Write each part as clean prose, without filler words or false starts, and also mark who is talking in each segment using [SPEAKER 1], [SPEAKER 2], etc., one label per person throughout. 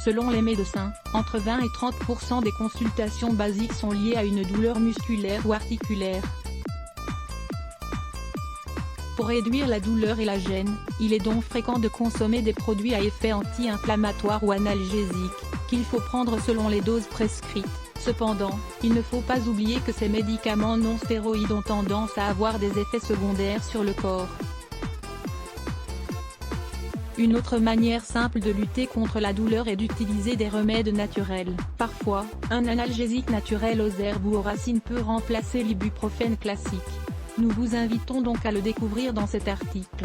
[SPEAKER 1] Selon les médecins, entre 20 et 30% des consultations basiques sont liées à une douleur musculaire ou articulaire. Pour réduire la douleur et la gêne, il est donc fréquent de consommer des produits à effet anti-inflammatoire ou analgésique, qu'il faut prendre selon les doses prescrites. Cependant, il ne faut pas oublier que ces médicaments non stéroïdes ont tendance à avoir des effets secondaires sur le corps. Une autre manière simple de lutter contre la douleur est d'utiliser des remèdes naturels. Parfois, un analgésique naturel aux herbes ou aux racines peut remplacer l'ibuprofène classique. Nous vous invitons donc à le découvrir dans cet article.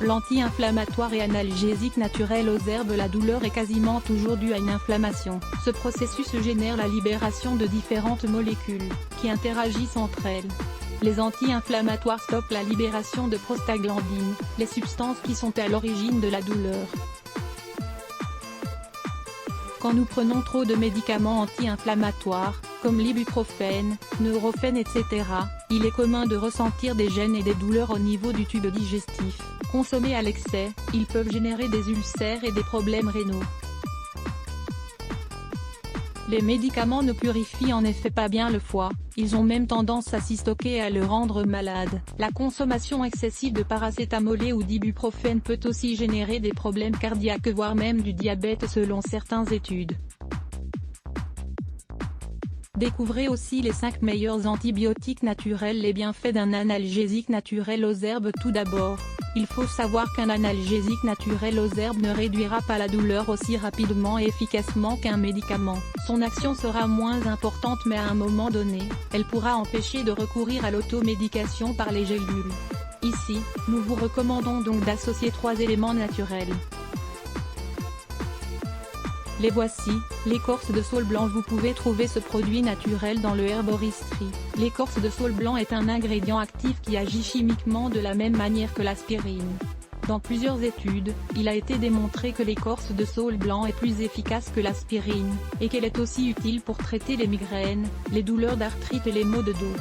[SPEAKER 1] L'anti-inflammatoire et analgésique naturel aux herbes. La douleur est quasiment toujours due à une inflammation. Ce processus génère la libération de différentes molécules, qui interagissent entre elles. Les anti-inflammatoires stoppent la libération de prostaglandines, les substances qui sont à l'origine de la douleur. Quand nous prenons trop de médicaments anti-inflammatoires, comme l'ibuprofène, Nurofen etc., il est commun de ressentir des gênes et des douleurs au niveau du tube digestif. Consommés à l'excès, ils peuvent générer des ulcères et des problèmes rénaux. Les médicaments ne purifient en effet pas bien le foie, ils ont même tendance à s'y stocker et à le rendre malade. La consommation excessive de paracétamol ou d'ibuprofène peut aussi générer des problèmes cardiaques voire même du diabète selon certaines études. Découvrez aussi les 5 meilleurs antibiotiques naturels. Les bienfaits d'un analgésique naturel aux herbes. Tout d'abord, il faut savoir qu'un analgésique naturel aux herbes ne réduira pas la douleur aussi rapidement et efficacement qu'un médicament. Son action sera moins importante mais à un moment donné, elle pourra empêcher de recourir à l'automédication par les gélules. Ici, nous vous recommandons donc d'associer 3 éléments naturels. Les voici, l'écorce de saule blanc. Vous pouvez trouver ce produit naturel dans le herboristerie. L'écorce de saule blanc est un ingrédient actif qui agit chimiquement de la même manière que l'aspirine. Dans plusieurs études, il a été démontré que l'écorce de saule blanc est plus efficace que l'aspirine, et qu'elle est aussi utile pour traiter les migraines, les douleurs d'arthrite et les maux de dos.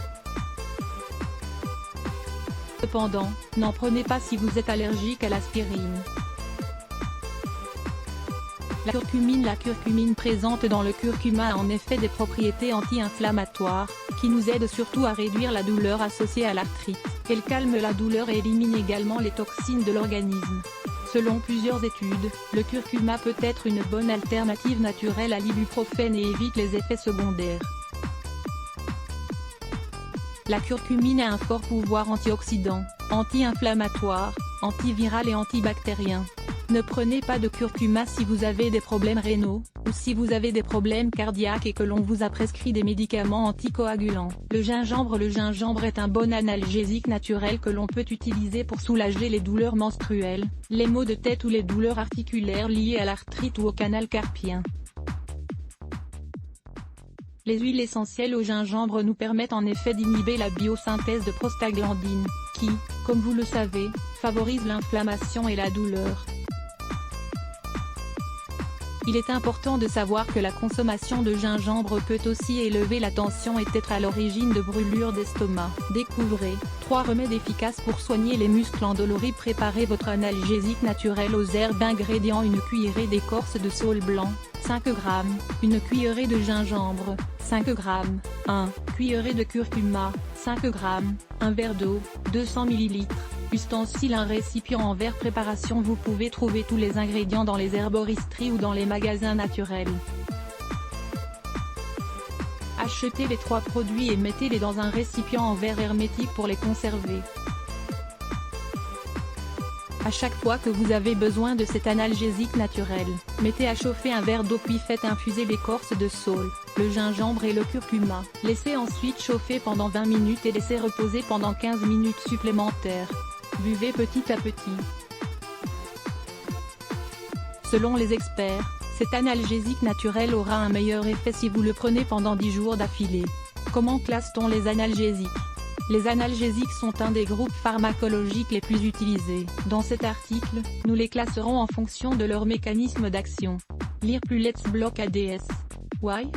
[SPEAKER 1] Cependant, n'en prenez pas si vous êtes allergique à l'aspirine. La curcumine présente dans le curcuma a en effet des propriétés anti-inflammatoires, qui nous aident surtout à réduire la douleur associée à l'arthrite. Elle calme la douleur et élimine également les toxines de l'organisme. Selon plusieurs études, le curcuma peut être une bonne alternative naturelle à l'ibuprofène et évite les effets secondaires. La curcumine a un fort pouvoir antioxydant, anti-inflammatoire, antiviral et antibactérien. Ne prenez pas de curcuma si vous avez des problèmes rénaux, ou si vous avez des problèmes cardiaques et que l'on vous a prescrit des médicaments anticoagulants. Le gingembre est un bon analgésique naturel que l'on peut utiliser pour soulager les douleurs menstruelles, les maux de tête ou les douleurs articulaires liées à l'arthrite ou au canal carpien. Les huiles essentielles au gingembre nous permettent en effet d'inhiber la biosynthèse de prostaglandines, qui, comme vous le savez, favorise l'inflammation et la douleur. Il est important de savoir que la consommation de gingembre peut aussi élever la tension et être à l'origine de brûlures d'estomac. Découvrez 3 remèdes efficaces pour soigner les muscles endoloris. Préparez votre analgésique naturel aux herbes. Ingrédients: une cuillerée d'écorce de saule blanc, 5 g, une cuillerée de gingembre, 5 g, 1 cuillerée de curcuma, 5 g, un verre d'eau, 200 ml. Ustensile: un récipient en verre. Préparation: vous pouvez trouver tous les ingrédients dans les herboristeries ou dans les magasins naturels. Achetez les 3 produits et mettez-les dans un récipient en verre hermétique pour les conserver. À chaque fois que vous avez besoin de cet analgésique naturel, mettez à chauffer un verre d'eau puis faites infuser l'écorce de saule, le gingembre et le curcuma. Laissez ensuite chauffer pendant 20 minutes et laissez reposer pendant 15 minutes supplémentaires. Buvez petit à petit. Selon les experts, cet analgésique naturel aura un meilleur effet si vous le prenez pendant 10 jours d'affilée. Comment classe-t-on les analgésiques? Les analgésiques sont un des groupes pharmacologiques les plus utilisés. Dans cet article, nous les classerons en fonction de leur mécanisme d'action. Lire plus. Let's block ADS. Why?